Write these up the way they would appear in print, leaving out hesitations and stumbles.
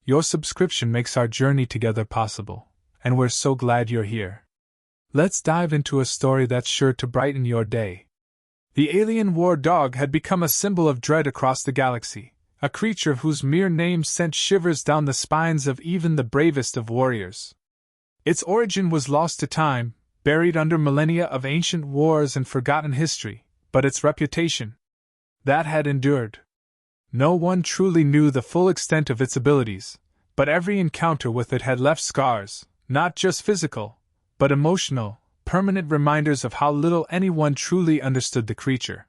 Your subscription makes our journey together possible, and we're so glad you're here. Let's dive into a story that's sure to brighten your day. The alien war dog had become a symbol of dread across the galaxy, a creature whose mere name sent shivers down the spines of even the bravest of warriors. Its origin was lost to time, buried under millennia of ancient wars and forgotten history, but its reputation, that had endured. No one truly knew the full extent of its abilities, but every encounter with it had left scars, not just physical, but emotional, permanent reminders of how little anyone truly understood the creature.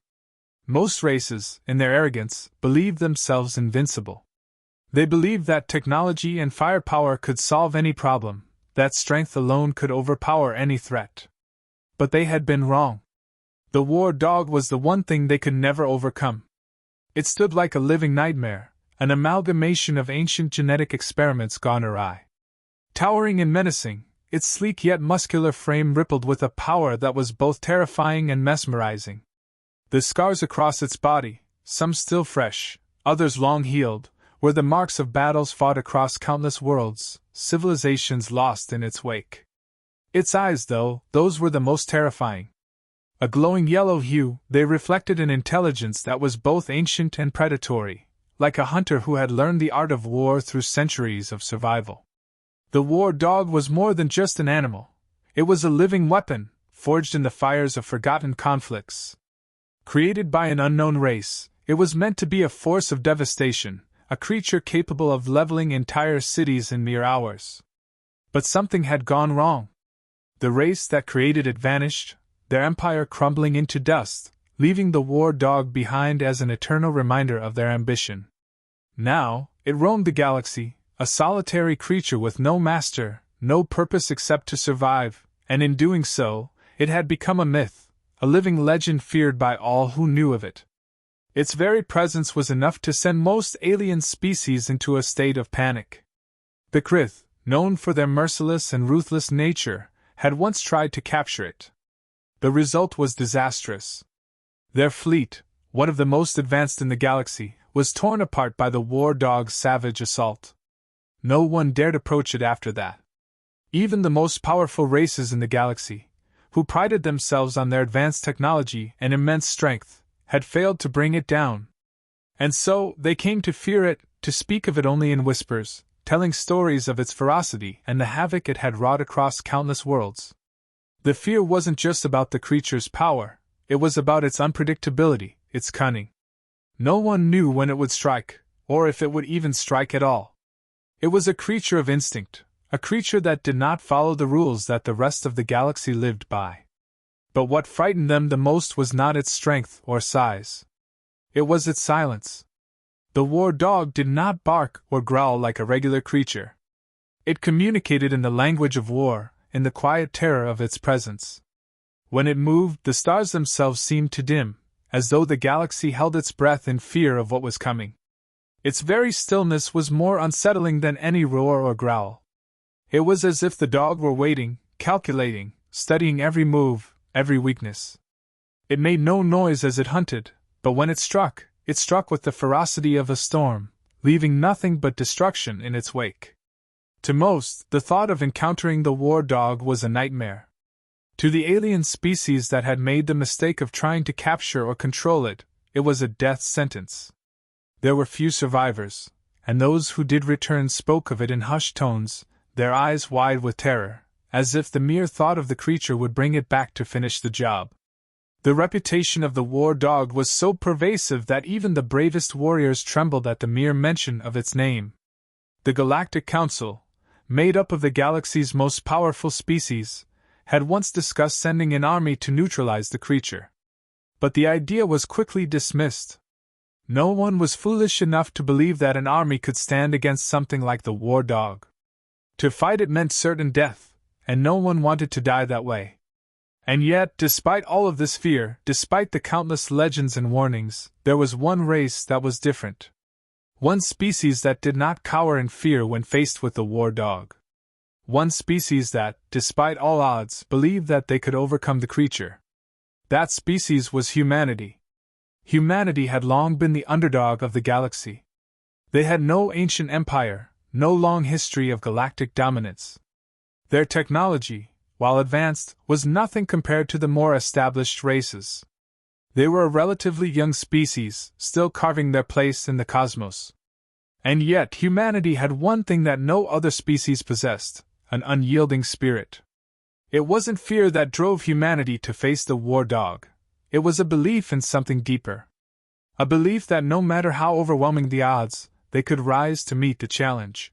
Most races, in their arrogance, believed themselves invincible. They believed that technology and firepower could solve any problem, that strength alone could overpower any threat. But they had been wrong. The war dog was the one thing they could never overcome. It stood like a living nightmare, an amalgamation of ancient genetic experiments gone awry. Towering and menacing, its sleek yet muscular frame rippled with a power that was both terrifying and mesmerizing. The scars across its body, some still fresh, others long healed, were the marks of battles fought across countless worlds, civilizations lost in its wake. Its eyes, though, those were the most terrifying. A glowing yellow hue, they reflected an intelligence that was both ancient and predatory, like a hunter who had learned the art of war through centuries of survival. The war dog was more than just an animal. It was a living weapon, forged in the fires of forgotten conflicts. Created by an unknown race, it was meant to be a force of devastation, a creature capable of leveling entire cities in mere hours. But something had gone wrong. The race that created it vanished, their empire crumbling into dust, leaving the war dog behind as an eternal reminder of their ambition. Now, it roamed the galaxy, a solitary creature with no master, no purpose except to survive, and in doing so, it had become a myth, a living legend feared by all who knew of it. Its very presence was enough to send most alien species into a state of panic. The Krith, known for their merciless and ruthless nature, had once tried to capture it. The result was disastrous. Their fleet, one of the most advanced in the galaxy, was torn apart by the war dog's savage assault. No one dared approach it after that. Even the most powerful races in the galaxy, who prided themselves on their advanced technology and immense strength, had failed to bring it down. And so, they came to fear it, to speak of it only in whispers, telling stories of its ferocity and the havoc it had wrought across countless worlds. The fear wasn't just about the creature's power, it was about its unpredictability, its cunning. No one knew when it would strike, or if it would even strike at all. It was a creature of instinct, a creature that did not follow the rules that the rest of the galaxy lived by. But what frightened them the most was not its strength or size. It was its silence. The war dog did not bark or growl like a regular creature. It communicated in the language of war, in the quiet terror of its presence. When it moved, the stars themselves seemed to dim, as though the galaxy held its breath in fear of what was coming. Its very stillness was more unsettling than any roar or growl. It was as if the dog were waiting, calculating, studying every move, every weakness. It made no noise as it hunted, but when it struck with the ferocity of a storm, leaving nothing but destruction in its wake. To most, the thought of encountering the war dog was a nightmare. To the alien species that had made the mistake of trying to capture or control it, it was a death sentence. There were few survivors, and those who did return spoke of it in hushed tones, their eyes wide with terror, as if the mere thought of the creature would bring it back to finish the job. The reputation of the war dog was so pervasive that even the bravest warriors trembled at the mere mention of its name. The Galactic Council, made up of the galaxy's most powerful species, had once discussed sending an army to neutralize the creature. But the idea was quickly dismissed. No one was foolish enough to believe that an army could stand against something like the war dog. To fight it meant certain death, and no one wanted to die that way. And yet, despite all of this fear, despite the countless legends and warnings, there was one race that was different. One species that did not cower in fear when faced with the war dog. One species that, despite all odds, believed that they could overcome the creature. That species was humanity. Humanity had long been the underdog of the galaxy. They had no ancient empire, no long history of galactic dominance. Their technology, while advanced, was nothing compared to the more established races. They were a relatively young species, still carving their place in the cosmos. And yet humanity had one thing that no other species possessed: an unyielding spirit. It wasn't fear that drove humanity to face the war dog. It was a belief in something deeper. A belief that no matter how overwhelming the odds, they could rise to meet the challenge.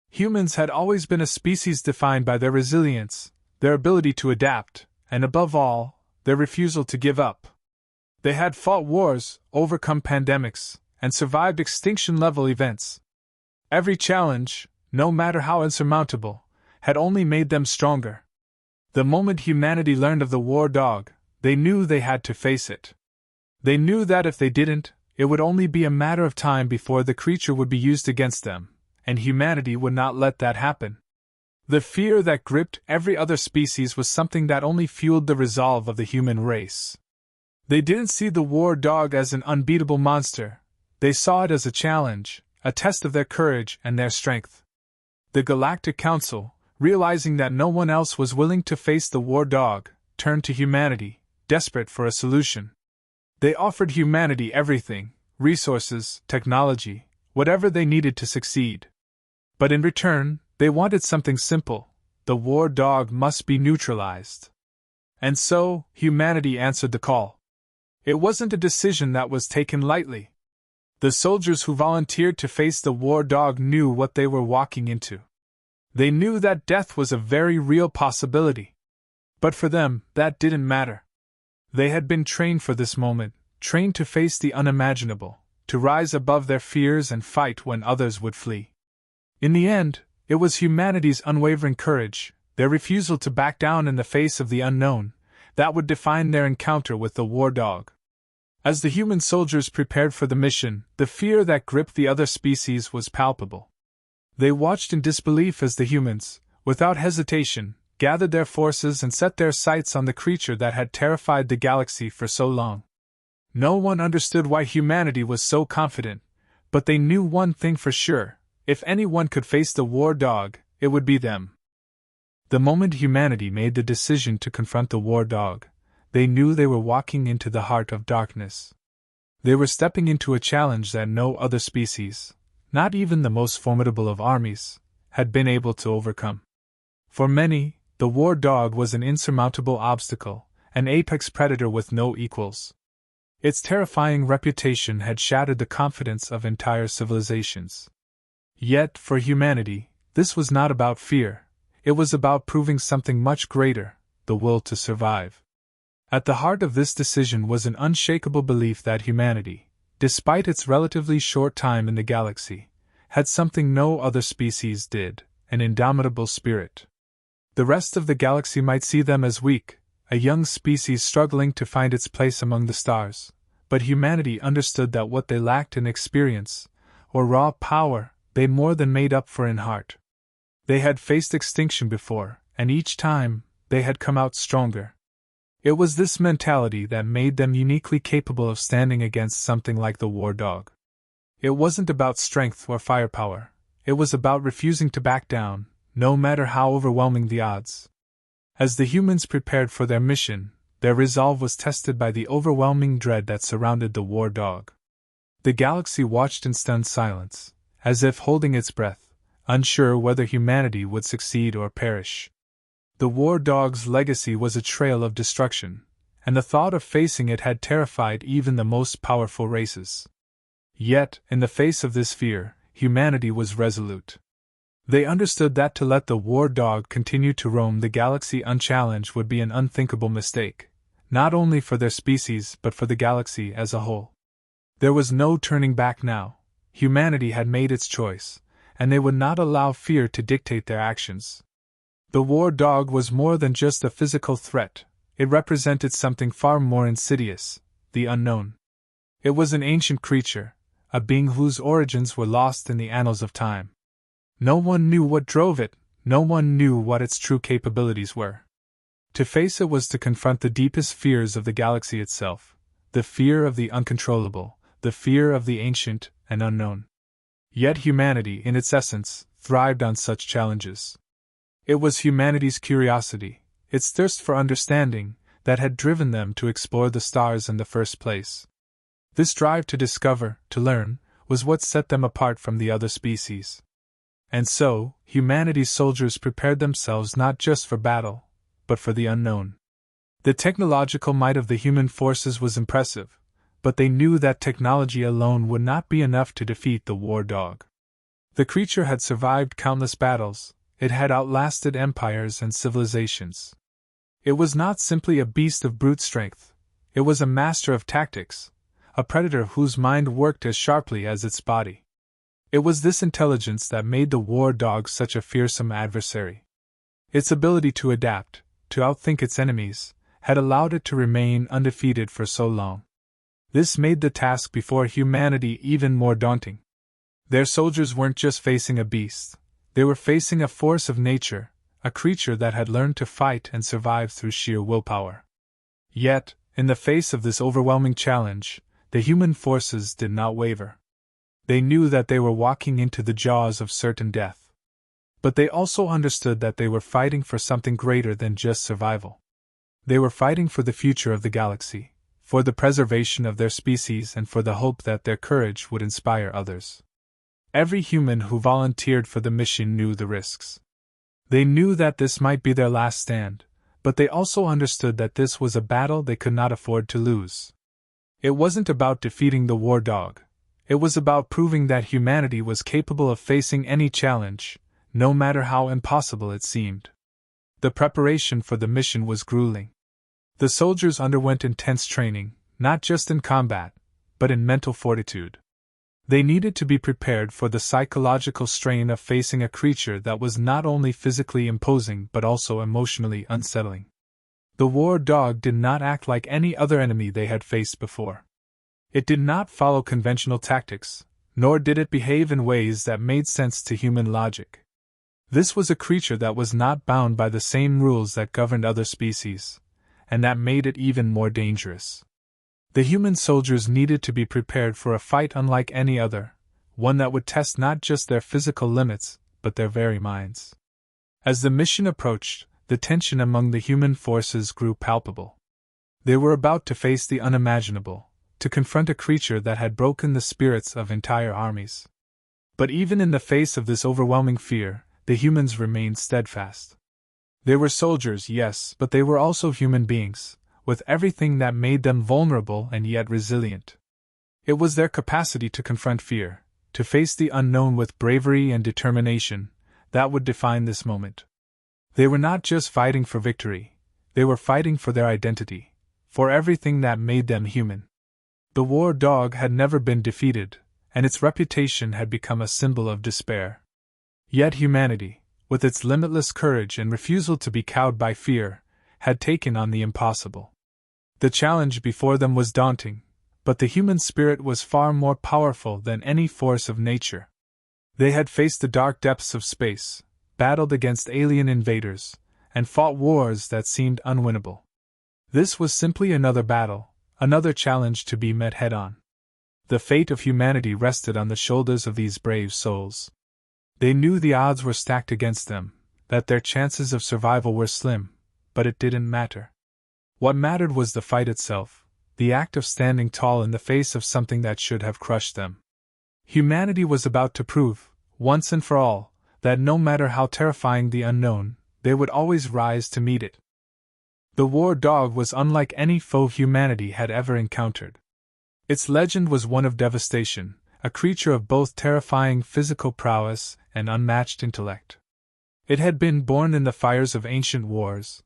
Humans had always been a species defined by their resilience, their ability to adapt, and above all, their refusal to give up. They had fought wars, overcome pandemics, and survived extinction-level events. Every challenge, no matter how insurmountable, had only made them stronger. The moment humanity learned of the war dog, they knew they had to face it. They knew that if they didn't, it would only be a matter of time before the creature would be used against them, and humanity would not let that happen. The fear that gripped every other species was something that only fueled the resolve of the human race. They didn't see the war dog as an unbeatable monster. They saw it as a challenge, a test of their courage and their strength. The Galactic Council, realizing that no one else was willing to face the war dog, turned to humanity, desperate for a solution. They offered humanity everything: resources, technology, whatever they needed to succeed. But in return, they wanted something simple: the war dog must be neutralized. And so, humanity answered the call. It wasn't a decision that was taken lightly. The soldiers who volunteered to face the war dog knew what they were walking into. They knew that death was a very real possibility. But for them, that didn't matter. They had been trained for this moment, trained to face the unimaginable, to rise above their fears and fight when others would flee. In the end, it was humanity's unwavering courage, their refusal to back down in the face of the unknown, that would define their encounter with the war dog. As the human soldiers prepared for the mission, the fear that gripped the other species was palpable. They watched in disbelief as the humans, without hesitation, gathered their forces and set their sights on the creature that had terrified the galaxy for so long. No one understood why humanity was so confident, but they knew one thing for sure: if anyone could face the war dog, it would be them. The moment humanity made the decision to confront the war dog, they knew they were walking into the heart of darkness. They were stepping into a challenge that no other species, not even the most formidable of armies, had been able to overcome. For many, the war dog was an insurmountable obstacle, an apex predator with no equals. Its terrifying reputation had shattered the confidence of entire civilizations. Yet, for humanity, this was not about fear. It was about proving something much greater: the will to survive. At the heart of this decision was an unshakable belief that humanity, despite its relatively short time in the galaxy, had something no other species did: an indomitable spirit. The rest of the galaxy might see them as weak, a young species struggling to find its place among the stars, but humanity understood that what they lacked in experience, or raw power, they more than made up for in heart. They had faced extinction before, and each time, they had come out stronger. It was this mentality that made them uniquely capable of standing against something like the war dog. It wasn't about strength or firepower. It was about refusing to back down, no matter how overwhelming the odds. As the humans prepared for their mission, their resolve was tested by the overwhelming dread that surrounded the war dog. The galaxy watched in stunned silence, as if holding its breath, unsure whether humanity would succeed or perish. The war dog's legacy was a trail of destruction, and the thought of facing it had terrified even the most powerful races. Yet, in the face of this fear, humanity was resolute. They understood that to let the war dog continue to roam the galaxy unchallenged would be an unthinkable mistake, not only for their species but for the galaxy as a whole. There was no turning back now. Humanity had made its choice, and they would not allow fear to dictate their actions. The war dog was more than just a physical threat. It represented something far more insidious: the unknown. It was an ancient creature, a being whose origins were lost in the annals of time. No one knew what drove it, no one knew what its true capabilities were. To face it was to confront the deepest fears of the galaxy itself: the fear of the uncontrollable, the fear of the ancient and unknown. Yet humanity, in its essence, thrived on such challenges. It was humanity's curiosity, its thirst for understanding, that had driven them to explore the stars in the first place. This drive to discover, to learn, was what set them apart from the other species. And so, humanity's soldiers prepared themselves not just for battle, but for the unknown. The technological might of the human forces was impressive, but they knew that technology alone would not be enough to defeat the war dog. The creature had survived countless battles, it had outlasted empires and civilizations. It was not simply a beast of brute strength, it was a master of tactics, a predator whose mind worked as sharply as its body. It was this intelligence that made the war dog such a fearsome adversary. Its ability to adapt, to outthink its enemies, had allowed it to remain undefeated for so long. This made the task before humanity even more daunting. Their soldiers weren't just facing a beast, they were facing a force of nature, a creature that had learned to fight and survive through sheer willpower. Yet, in the face of this overwhelming challenge, the human forces did not waver. They knew that they were walking into the jaws of certain death. But they also understood that they were fighting for something greater than just survival. They were fighting for the future of the galaxy, for the preservation of their species, and for the hope that their courage would inspire others. Every human who volunteered for the mission knew the risks. They knew that this might be their last stand, but they also understood that this was a battle they could not afford to lose. It wasn't about defeating the war dog. It was about proving that humanity was capable of facing any challenge, no matter how impossible it seemed. The preparation for the mission was grueling. The soldiers underwent intense training, not just in combat, but in mental fortitude. They needed to be prepared for the psychological strain of facing a creature that was not only physically imposing but also emotionally unsettling. The war dog did not act like any other enemy they had faced before. It did not follow conventional tactics, nor did it behave in ways that made sense to human logic. This was a creature that was not bound by the same rules that governed other species, and that made it even more dangerous. The human soldiers needed to be prepared for a fight unlike any other, one that would test not just their physical limits, but their very minds. As the mission approached, the tension among the human forces grew palpable. They were about to face the unimaginable, to confront a creature that had broken the spirits of entire armies. But even in the face of this overwhelming fear, the humans remained steadfast. They were soldiers, yes, but they were also human beings, with everything that made them vulnerable and yet resilient. It was their capacity to confront fear, to face the unknown with bravery and determination, that would define this moment. They were not just fighting for victory, they were fighting for their identity, for everything that made them human. The war dog had never been defeated, and its reputation had become a symbol of despair. Yet humanity, with its limitless courage and refusal to be cowed by fear, had taken on the impossible. The challenge before them was daunting, but the human spirit was far more powerful than any force of nature. They had faced the dark depths of space, battled against alien invaders, and fought wars that seemed unwinnable. This was simply another battle, another challenge to be met head-on. The fate of humanity rested on the shoulders of these brave souls. They knew the odds were stacked against them, that their chances of survival were slim, but it didn't matter. What mattered was the fight itself, the act of standing tall in the face of something that should have crushed them. Humanity was about to prove, once and for all, that no matter how terrifying the unknown, they would always rise to meet it. The war dog was unlike any foe humanity had ever encountered. Its legend was one of devastation, a creature of both terrifying physical prowess and unmatched intellect. It had been born in the fires of ancient wars,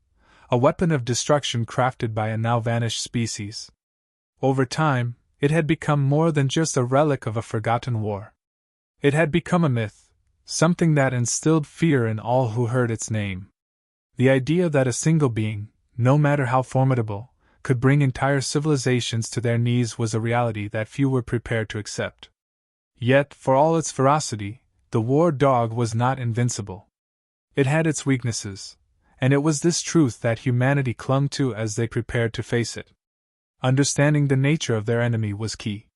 a weapon of destruction crafted by a now-vanished species. Over time, it had become more than just a relic of a forgotten war. It had become a myth, something that instilled fear in all who heard its name. The idea that a single being, no matter how formidable, could bring entire civilizations to their knees was a reality that few were prepared to accept. Yet, for all its ferocity, the war dog was not invincible. It had its weaknesses, and it was this truth that humanity clung to as they prepared to face it. Understanding the nature of their enemy was key.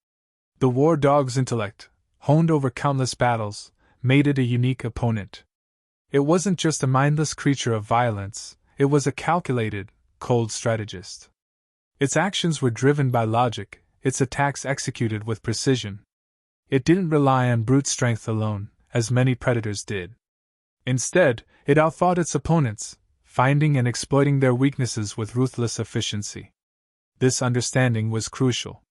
The war dog's intellect, honed over countless battles, made it a unique opponent. It wasn't just a mindless creature of violence, it was a calculated, cold strategist. Its actions were driven by logic, its attacks executed with precision. It didn't rely on brute strength alone, as many predators did. Instead, it outthought its opponents, finding and exploiting their weaknesses with ruthless efficiency. This understanding was crucial.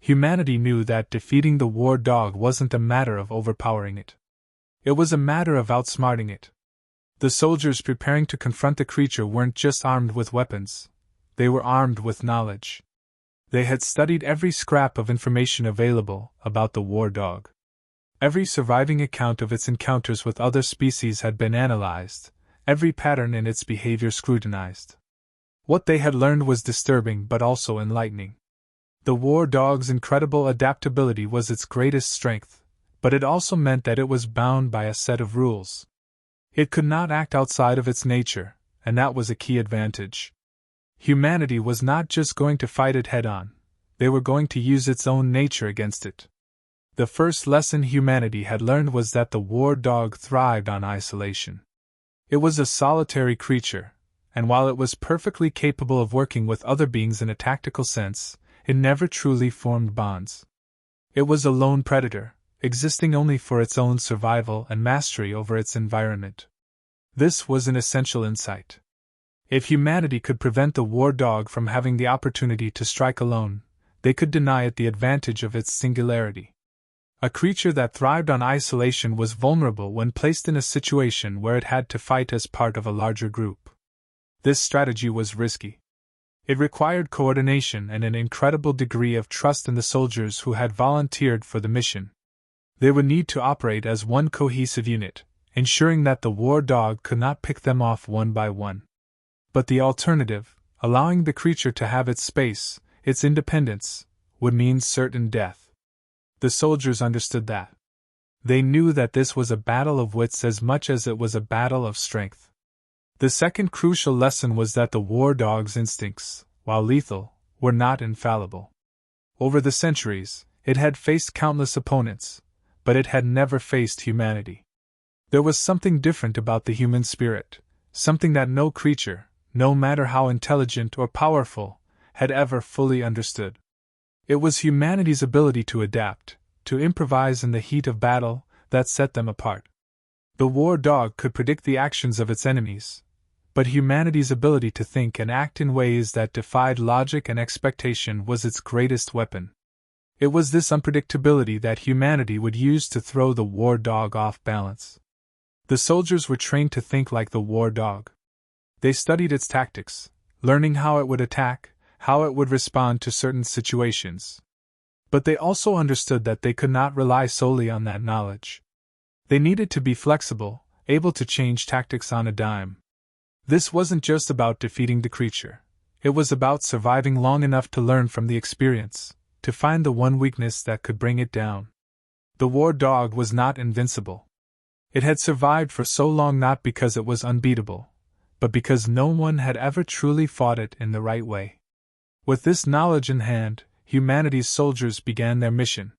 Humanity knew that defeating the war dog wasn't a matter of overpowering it. It was a matter of outsmarting it. The soldiers preparing to confront the creature weren't just armed with weapons, they were armed with knowledge. They had studied every scrap of information available about the war dog. Every surviving account of its encounters with other species had been analyzed, every pattern in its behavior scrutinized. What they had learned was disturbing but also enlightening. The war dog's incredible adaptability was its greatest strength, but it also meant that it was bound by a set of rules. It could not act outside of its nature, and that was a key advantage. Humanity was not just going to fight it head-on, they were going to use its own nature against it. The first lesson humanity had learned was that the war dog thrived on isolation. It was a solitary creature, and while it was perfectly capable of working with other beings in a tactical sense, it never truly formed bonds. It was a lone predator, existing only for its own survival and mastery over its environment. This was an essential insight. If humanity could prevent the war dog from having the opportunity to strike alone, they could deny it the advantage of its singularity. A creature that thrived on isolation was vulnerable when placed in a situation where it had to fight as part of a larger group. This strategy was risky. It required coordination and an incredible degree of trust in the soldiers who had volunteered for the mission. They would need to operate as one cohesive unit, ensuring that the war dog could not pick them off one by one. But the alternative, allowing the creature to have its space, its independence, would mean certain death. The soldiers understood that. They knew that this was a battle of wits as much as it was a battle of strength. The second crucial lesson was that the war dog's instincts, while lethal, were not infallible. Over the centuries, it had faced countless opponents, but it had never faced humanity. There was something different about the human spirit, something that no creature, no matter how intelligent or powerful, had ever fully understood. It was humanity's ability to adapt, to improvise in the heat of battle, that set them apart. The war dog could predict the actions of its enemies, but humanity's ability to think and act in ways that defied logic and expectation was its greatest weapon. It was this unpredictability that humanity would use to throw the war dog off balance. The soldiers were trained to think like the war dog. They studied its tactics, learning how it would attack, how it would respond to certain situations. But they also understood that they could not rely solely on that knowledge. They needed to be flexible, able to change tactics on a dime. This wasn't just about defeating the creature. It was about surviving long enough to learn from the experience, to find the one weakness that could bring it down. The war dog was not invincible. It had survived for so long not because it was unbeatable, but because no one had ever truly fought it in the right way. With this knowledge in hand, humanity's soldiers began their mission.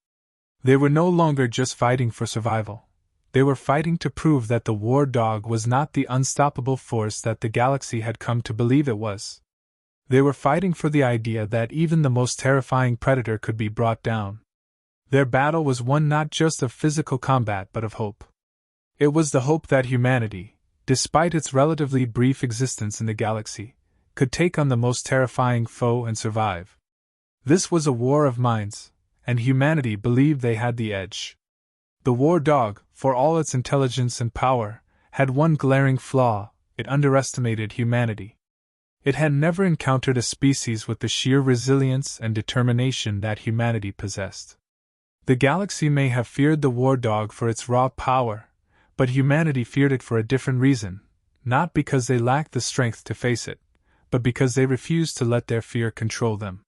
They were no longer just fighting for survival. They were fighting to prove that the war dog was not the unstoppable force that the galaxy had come to believe it was. They were fighting for the idea that even the most terrifying predator could be brought down. Their battle was one not just of physical combat but of hope. It was the hope that humanity, despite its relatively brief existence in the galaxy, could take on the most terrifying foe and survive. This was a war of minds, and humanity believed they had the edge. The war dog, for all its intelligence and power, had one glaring flaw: it underestimated humanity. It had never encountered a species with the sheer resilience and determination that humanity possessed. The galaxy may have feared the war dog for its raw power, but humanity feared it for a different reason, not because they lacked the strength to face it, but because they refused to let their fear control them.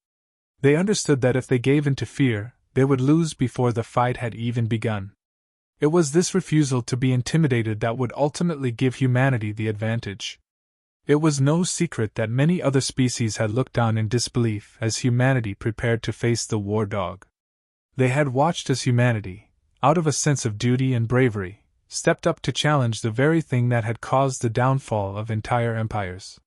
They understood that if they gave in to fear, they would lose before the fight had even begun. It was this refusal to be intimidated that would ultimately give humanity the advantage. It was no secret that many other species had looked on in disbelief as humanity prepared to face the war dog. They had watched as humanity, out of a sense of duty and bravery, stepped up to challenge the very thing that had caused the downfall of entire empires.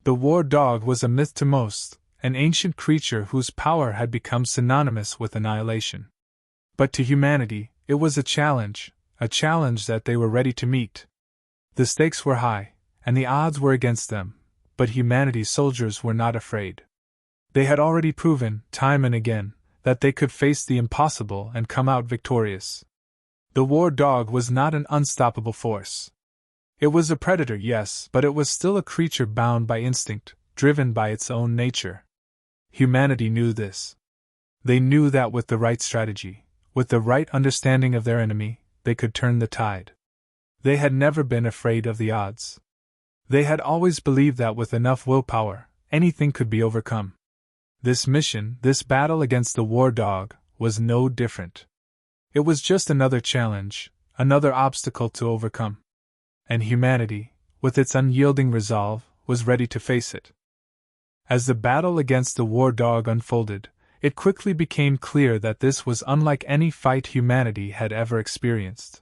The war dog was a myth to most, an ancient creature whose power had become synonymous with annihilation. But to humanity, it was a challenge that they were ready to meet. The stakes were high, and the odds were against them, but humanity's soldiers were not afraid. They had already proven, time and again, that they could face the impossible and come out victorious. The war dog was not an unstoppable force. It was a predator, yes, but it was still a creature bound by instinct, driven by its own nature. Humanity knew this. They knew that with the right strategy, with the right understanding of their enemy, they could turn the tide. They had never been afraid of the odds. They had always believed that with enough willpower, anything could be overcome. This mission, this battle against the war dog, was no different. It was just another challenge, another obstacle to overcome. And humanity, with its unyielding resolve, was ready to face it. As the battle against the war dog unfolded, it quickly became clear that this was unlike any fight humanity had ever experienced.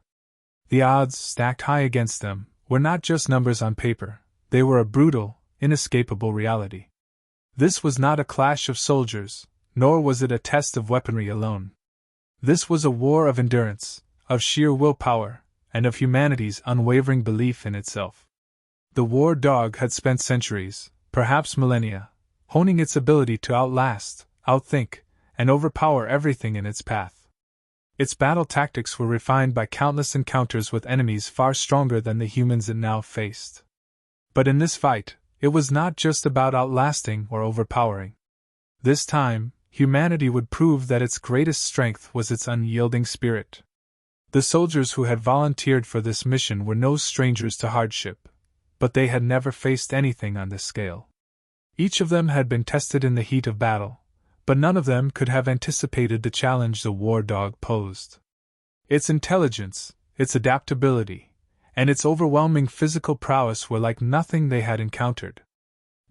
The odds, stacked high against them, were not just numbers on paper, they were a brutal, inescapable reality. This was not a clash of soldiers, nor was it a test of weaponry alone. This was a war of endurance, of sheer willpower, and of humanity's unwavering belief in itself. The war dog had spent centuries, perhaps millennia, honing its ability to outlast, outthink, and overpower everything in its path. Its battle tactics were refined by countless encounters with enemies far stronger than the humans it now faced. But in this fight, it was not just about outlasting or overpowering. This time, humanity would prove that its greatest strength was its unyielding spirit. The soldiers who had volunteered for this mission were no strangers to hardship, but they had never faced anything on this scale. Each of them had been tested in the heat of battle, but none of them could have anticipated the challenge the war dog posed. Its intelligence, its adaptability, and its overwhelming physical prowess were like nothing they had encountered.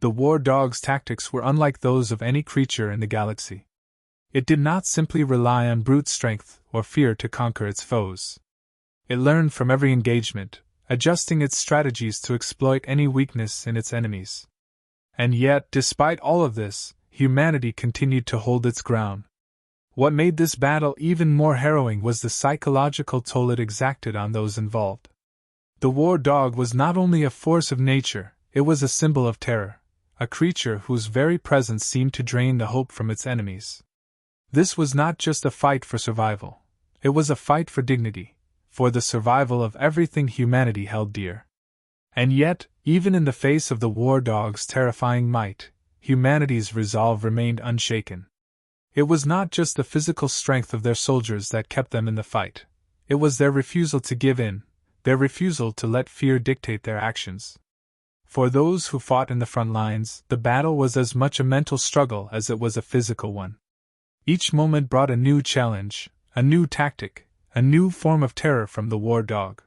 The war dog's tactics were unlike those of any creature in the galaxy. It did not simply rely on brute strength or fear to conquer its foes. It learned from every engagement, adjusting its strategies to exploit any weakness in its enemies. And yet, despite all of this, humanity continued to hold its ground. What made this battle even more harrowing was the psychological toll it exacted on those involved. The war dog was not only a force of nature, it was a symbol of terror, a creature whose very presence seemed to drain the hope from its enemies. This was not just a fight for survival, it was a fight for dignity, for the survival of everything humanity held dear. And yet, even in the face of the war dog's terrifying might, humanity's resolve remained unshaken. It was not just the physical strength of their soldiers that kept them in the fight, it was their refusal to give in, their refusal to let fear dictate their actions. For those who fought in the front lines, the battle was as much a mental struggle as it was a physical one. Each moment brought a new challenge, a new tactic, a new form of terror from the war dog.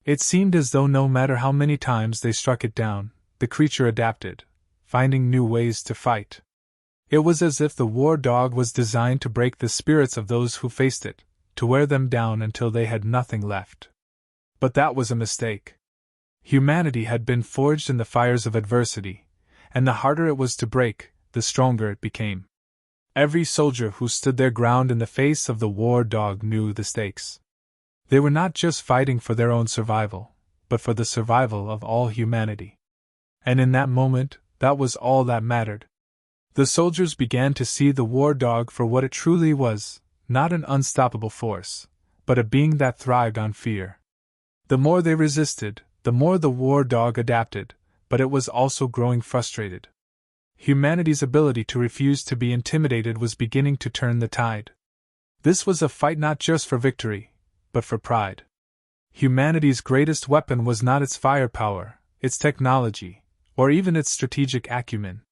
It seemed as though no matter how many times they struck it down, the creature adapted, finding new ways to fight. It was as if the war dog was designed to break the spirits of those who faced it, to wear them down until they had nothing left. But that was a mistake. Humanity had been forged in the fires of adversity, and the harder it was to break, the stronger it became. Every soldier who stood their ground in the face of the war dog knew the stakes. They were not just fighting for their own survival, but for the survival of all humanity. And in that moment, that was all that mattered. The soldiers began to see the war dog for what it truly was, not an unstoppable force, but a being that thrived on fear. The more they resisted, the more the war dog adapted, but it was also growing frustrated. Humanity's ability to refuse to be intimidated was beginning to turn the tide. This was a fight not just for victory, but for pride. Humanity's greatest weapon was not its firepower, its technology, or even its strategic acumen.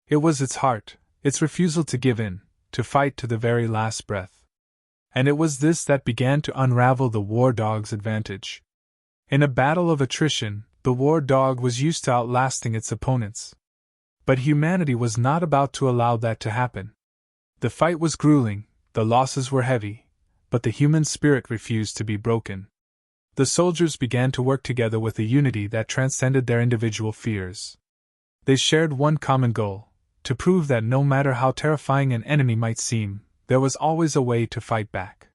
It was its heart, its refusal to give in, to fight to the very last breath. And it was this that began to unravel the war dog's advantage. In a battle of attrition, the war dog was used to outlasting its opponents. But humanity was not about to allow that to happen. The fight was grueling, the losses were heavy, but the human spirit refused to be broken. The soldiers began to work together with a unity that transcended their individual fears. They shared one common goal: to prove that no matter how terrifying an enemy might seem, there was always a way to fight back.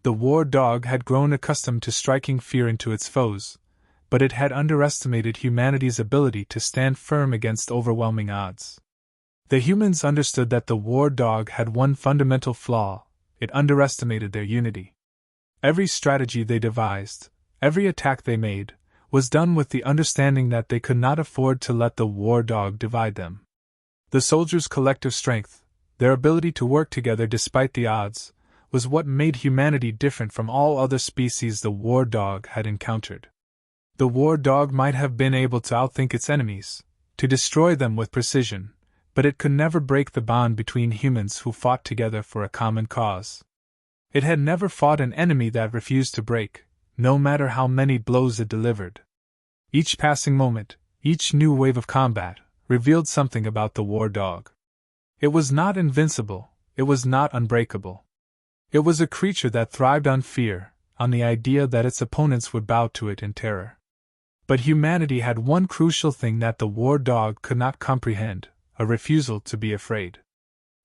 The war dog had grown accustomed to striking fear into its foes, but it had underestimated humanity's ability to stand firm against overwhelming odds. The humans understood that the war dog had one fundamental flaw: it underestimated their unity. Every strategy they devised, every attack they made, was done with the understanding that they could not afford to let the war dog divide them. The soldiers' collective strength, their ability to work together despite the odds, was what made humanity different from all other species the war dog had encountered. The war dog might have been able to outthink its enemies, to destroy them with precision, but it could never break the bond between humans who fought together for a common cause. It had never fought an enemy that refused to break, no matter how many blows it delivered. Each passing moment, each new wave of combat, revealed something about the war dog. It was not invincible, it was not unbreakable. It was a creature that thrived on fear, on the idea that its opponents would bow to it in terror. But humanity had one crucial thing that the war dog could not comprehend: a refusal to be afraid.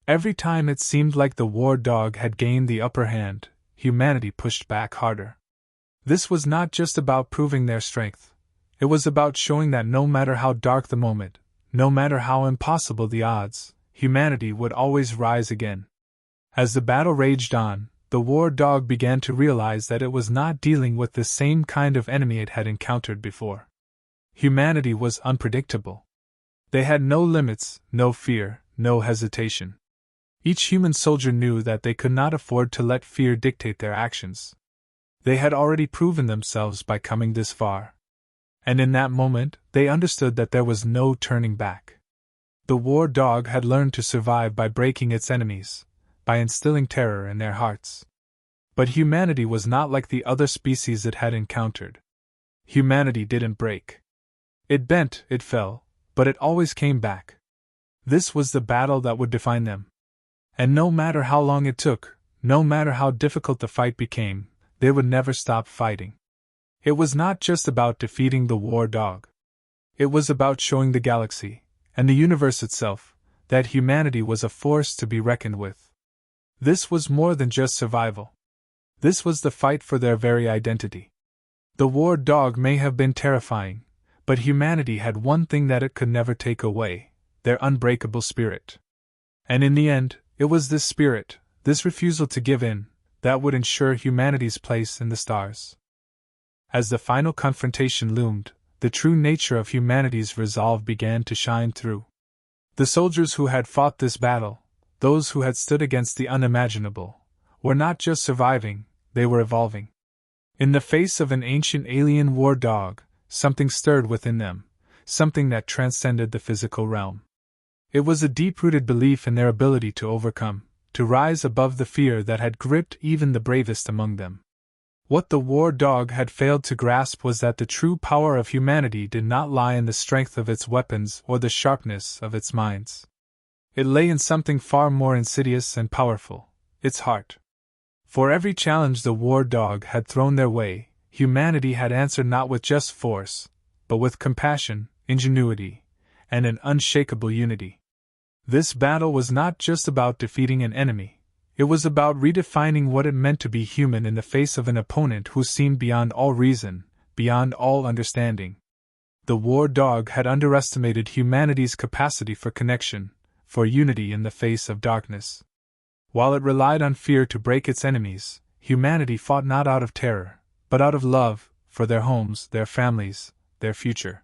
Every time it seemed like the war dog had gained the upper hand, humanity pushed back harder. This was not just about proving their strength. It was about showing that no matter how dark the moment, no matter how impossible the odds, humanity would always rise again. As the battle raged on, the war dog began to realize that it was not dealing with the same kind of enemy it had encountered before. Humanity was unpredictable. They had no limits, no fear, no hesitation. Each human soldier knew that they could not afford to let fear dictate their actions. They had already proven themselves by coming this far. And in that moment, they understood that there was no turning back. The war dog had learned to survive by breaking its enemies, by instilling terror in their hearts. But humanity was not like the other species it had encountered. Humanity didn't break. It bent, it fell, but it always came back. This was the battle that would define them. And no matter how long it took, no matter how difficult the fight became, they would never stop fighting. It was not just about defeating the war dog. It was about showing the galaxy, and the universe itself, that humanity was a force to be reckoned with. This was more than just survival. This was the fight for their very identity. The war dog may have been terrifying, but humanity had one thing that it could never take away: their unbreakable spirit. And in the end, it was this spirit, this refusal to give in, that would ensure humanity's place in the stars. As the final confrontation loomed, the true nature of humanity's resolve began to shine through. The soldiers who had fought this battle, those who had stood against the unimaginable, were not just surviving, they were evolving. In the face of an ancient alien war dog, something stirred within them, something that transcended the physical realm. It was a deep-rooted belief in their ability to overcome, to rise above the fear that had gripped even the bravest among them. What the war dog had failed to grasp was that the true power of humanity did not lie in the strength of its weapons or the sharpness of its minds. It lay in something far more insidious and powerful: its heart. For every challenge the war dog had thrown their way, humanity had answered not with just force, but with compassion, ingenuity, and an unshakable unity. This battle was not just about defeating an enemy, it was about redefining what it meant to be human in the face of an opponent who seemed beyond all reason, beyond all understanding. The war dog had underestimated humanity's capacity for connection, for unity in the face of darkness. While it relied on fear to break its enemies, humanity fought not out of terror, but out of love, for their homes, their families, their future.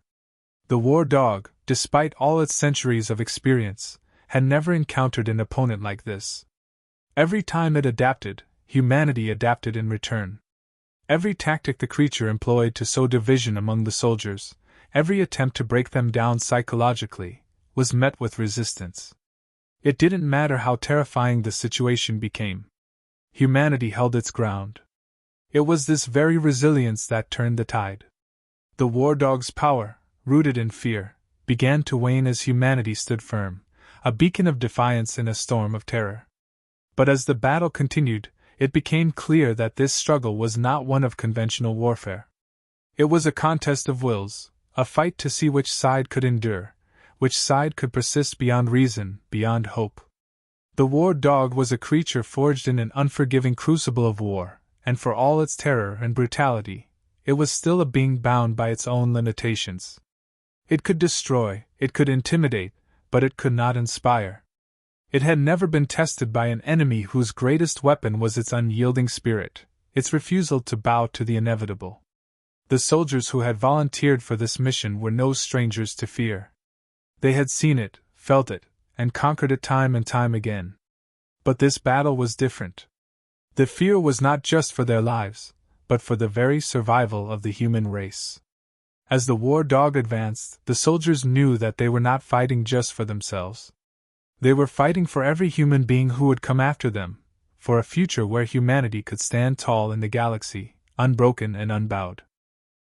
The war dog, despite all its centuries of experience, had never encountered an opponent like this. Every time it adapted, humanity adapted in return. Every tactic the creature employed to sow division among the soldiers, every attempt to break them down psychologically, was met with resistance. It didn't matter how terrifying the situation became. Humanity held its ground. It was this very resilience that turned the tide. The war dog's power, rooted in fear, began to wane as humanity stood firm, a beacon of defiance in a storm of terror. But as the battle continued, it became clear that this struggle was not one of conventional warfare. It was a contest of wills, a fight to see which side could endure, which side could persist beyond reason, beyond hope. The war dog was a creature forged in an unforgiving crucible of war, and for all its terror and brutality, it was still a being bound by its own limitations. It could destroy, it could intimidate, but it could not inspire. It had never been tested by an enemy whose greatest weapon was its unyielding spirit, its refusal to bow to the inevitable. The soldiers who had volunteered for this mission were no strangers to fear. They had seen it, felt it, and conquered it time and time again. But this battle was different. The fear was not just for their lives, but for the very survival of the human race. As the war dog advanced, the soldiers knew that they were not fighting just for themselves. They were fighting for every human being who would come after them, for a future where humanity could stand tall in the galaxy, unbroken and unbowed.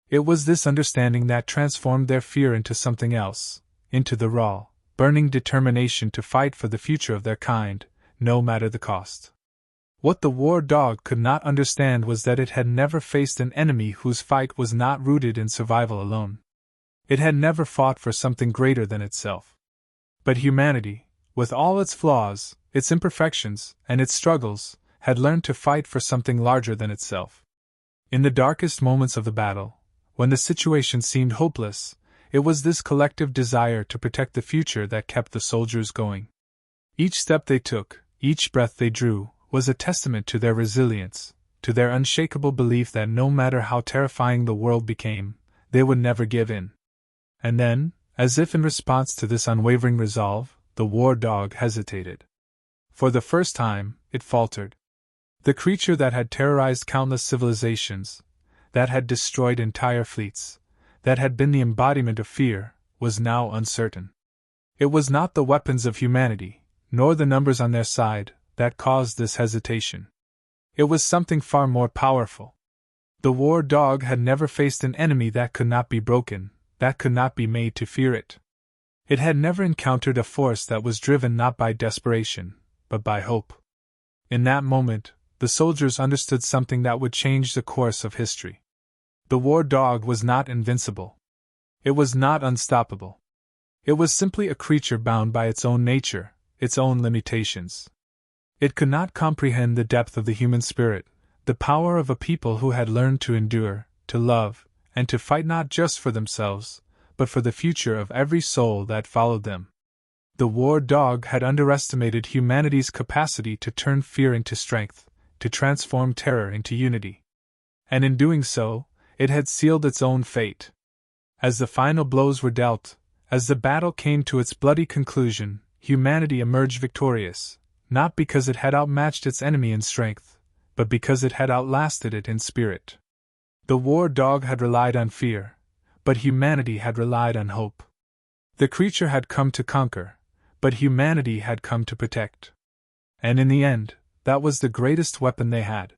It was this understanding that transformed their fear into something else, into the raw, burning determination to fight for the future of their kind, no matter the cost. What the war dog could not understand was that it had never faced an enemy whose fight was not rooted in survival alone. It had never fought for something greater than itself. But humanity, with all its flaws, its imperfections, and its struggles, had learned to fight for something larger than itself. In the darkest moments of the battle, when the situation seemed hopeless, it was this collective desire to protect the future that kept the soldiers going. Each step they took, each breath they drew, was a testament to their resilience, to their unshakable belief that no matter how terrifying the world became, they would never give in. And then, as if in response to this unwavering resolve, the war dog hesitated. For the first time, it faltered. The creature that had terrorized countless civilizations, that had destroyed entire fleets, that had been the embodiment of fear, was now uncertain. It was not the weapons of humanity, nor the numbers on their side, that caused this hesitation. It was something far more powerful. The war dog had never faced an enemy that could not be broken, that could not be made to fear it. It had never encountered a force that was driven not by desperation, but by hope. In that moment, the soldiers understood something that would change the course of history. The war dog was not invincible. It was not unstoppable. It was simply a creature bound by its own nature, its own limitations. It could not comprehend the depth of the human spirit, the power of a people who had learned to endure, to love, and to fight not just for themselves, but for the future of every soul that followed them. The war dog had underestimated humanity's capacity to turn fear into strength, to transform terror into unity. And in doing so, it had sealed its own fate. As the final blows were dealt, as the battle came to its bloody conclusion, humanity emerged victorious, not because it had outmatched its enemy in strength, but because it had outlasted it in spirit. The war dog had relied on fear, but humanity had relied on hope. The creature had come to conquer, but humanity had come to protect. And in the end, that was the greatest weapon they had.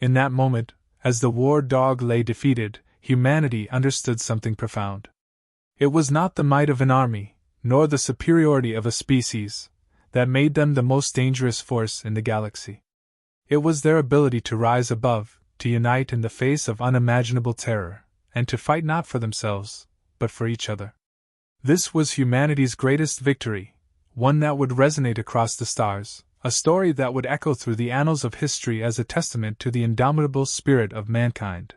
In that moment, as the war dog lay defeated, humanity understood something profound. It was not the might of an army, nor the superiority of a species, that made them the most dangerous force in the galaxy. It was their ability to rise above, to unite in the face of unimaginable terror, and to fight not for themselves, but for each other. This was humanity's greatest victory, one that would resonate across the stars, a story that would echo through the annals of history as a testament to the indomitable spirit of mankind.